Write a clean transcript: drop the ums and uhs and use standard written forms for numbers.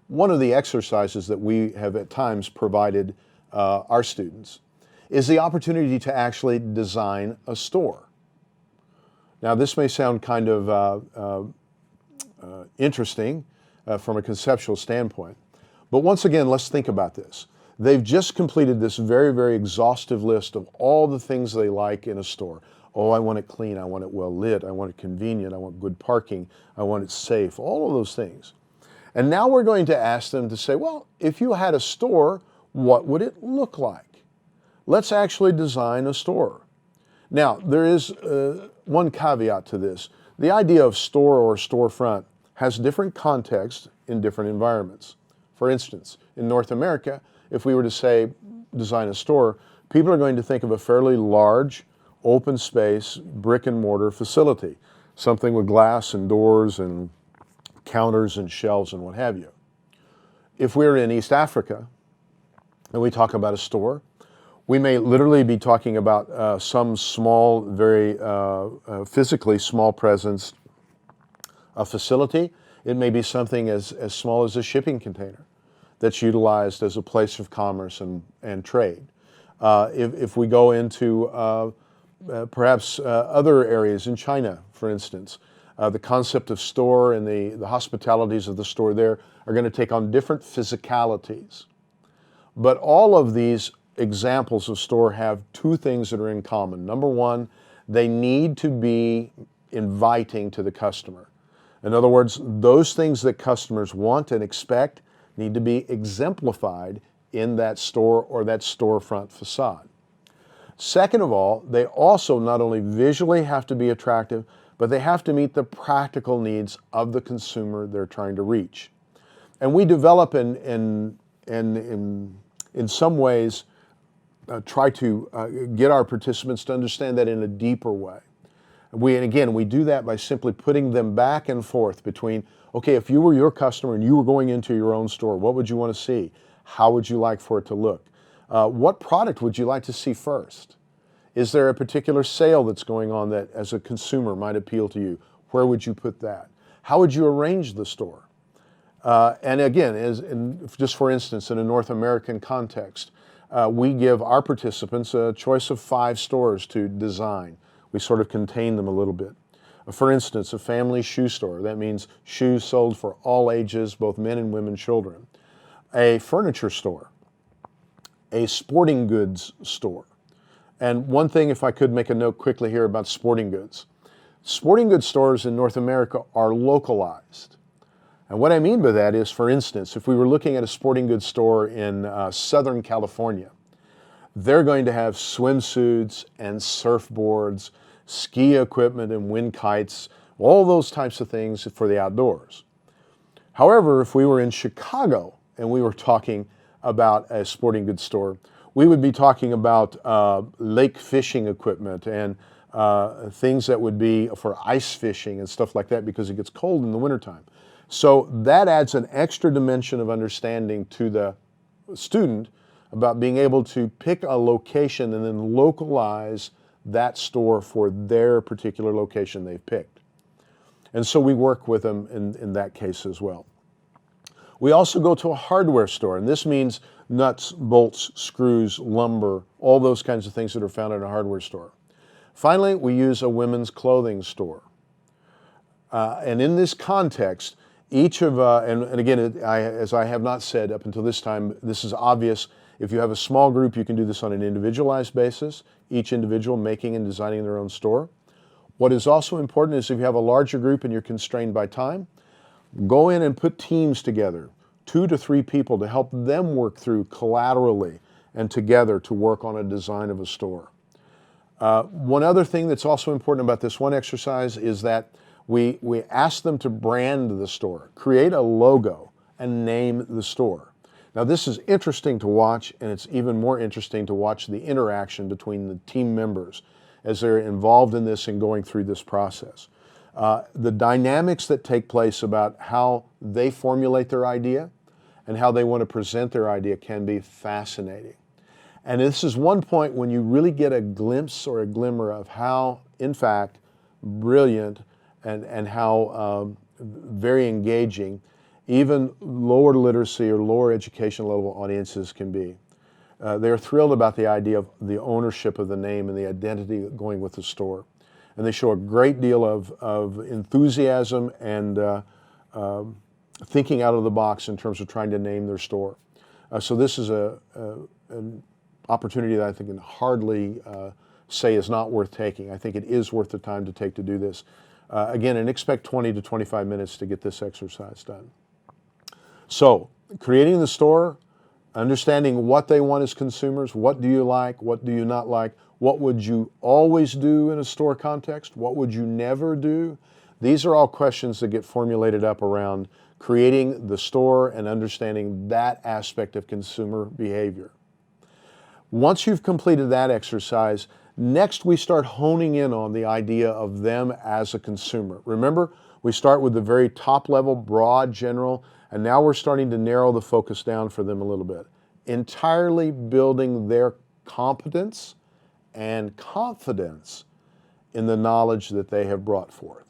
one of the exercises that we have at times provided our students is the opportunity to actually design a store. Now, this may sound kind of interesting from a conceptual standpoint, but once again, let's think about this. They've just completed this very, very exhaustive list of all the things they like in a store. Oh, I want it clean, I want it well lit, I want it convenient, I want good parking, I want it safe, all of those things. And now we're going to ask them to say, well, if you had a store, what would it look like? Let's actually design a store. Now, there is one caveat to this. The idea of store or storefront has different contexts in different environments. For instance, in North America, if we were to say design a store, people are going to think of a fairly large, open space, brick and mortar facility, something with glass and doors and counters and shelves and what have you. If we're in East Africa and we talk about a store, we may literally be talking about some small, very physically small presence, a facility. It may be something as small as a shipping container that's utilized as a place of commerce and trade. If we go into perhaps other areas in China, for instance, the concept of store and the hospitalities of the store there are going to take on different physicalities. But all of these examples of store have two things that are in common. Number one, they need to be inviting to the customer. In other words, those things that customers want and expect need to be exemplified in that store or that storefront facade. Second of all, they also not only visually have to be attractive, but they have to meet the practical needs of the consumer they're trying to reach. And we develop in some ways try to get our participants to understand that in a deeper way. And again, we do that by simply putting them back and forth between, okay, if you were your customer and you were going into your own store, what would you want to see? How would you like for it to look? What product would you like to see first? Is there a particular sale that's going on that as a consumer might appeal to you? Where would you put that? How would you arrange the store? And again, just for instance, in a North American context, we give our participants a choice of 5 stores to design. We sort of contain them a little bit. For instance, a family shoe store. That means shoes sold for all ages, both men and women, children. A furniture store. A sporting goods store. And one thing, if I could make a note quickly here about sporting goods. Sporting goods stores in North America are localized. And what I mean by that is, for instance, if we were looking at a sporting goods store in Southern California, they're going to have swimsuits and surfboards, ski equipment and wind kites, all those types of things for the outdoors. However, if we were in Chicago and we were talking about a sporting goods store, we would be talking about lake fishing equipment and things that would be for ice fishing and stuff like that because it gets cold in the wintertime. So that adds an extra dimension of understanding to the student about being able to pick a location and then localize that store for their particular location they've picked. And so we work with them in that case as well. We also go to a hardware store, and this means nuts, bolts, screws, lumber, all those kinds of things that are found in a hardware store. Finally, we use a women's clothing store. And in this context, each of, and again, as I have not said up until this time, this is obvious. If you have a small group, you can do this on an individualized basis, each individual making and designing their own store. What is also important is if you have a larger group and you're constrained by time, go in and put teams together, 2 to 3 people to help them work through collaterally and together to work on a design of a store. One other thing that's also important about this one exercise is that we ask them to brand the store, create a logo, and name the store. Now this is interesting to watch, and it's even more interesting to watch the interaction between the team members as they're involved in this and going through this process. The dynamics that take place about how they formulate their idea and how they want to present their idea can be fascinating. And this is one point when you really get a glimpse or a glimmer of how, in fact, brilliant and how very engaging even lower literacy or lower education level audiences can be. They're thrilled about the idea of the ownership of the name and the identity going with the store. And they show a great deal of enthusiasm and thinking out of the box in terms of trying to name their store. So this is an opportunity that I think can hardly say is not worth taking. I think it is worth the time to take to do this. Again, and expect 20 to 25 minutes to get this exercise done. So, creating the store, understanding what they want as consumers, what do you like, what do you not like, what would you always do in a store context, what would you never do? These are all questions that get formulated up around creating the store and understanding that aspect of consumer behavior. Once you've completed that exercise, next we start honing in on the idea of them as a consumer. Remember, we start with the very top level, broad, general, and now we're starting to narrow the focus down for them a little bit. Entirely building their competence and confidence in the knowledge that they have brought forth.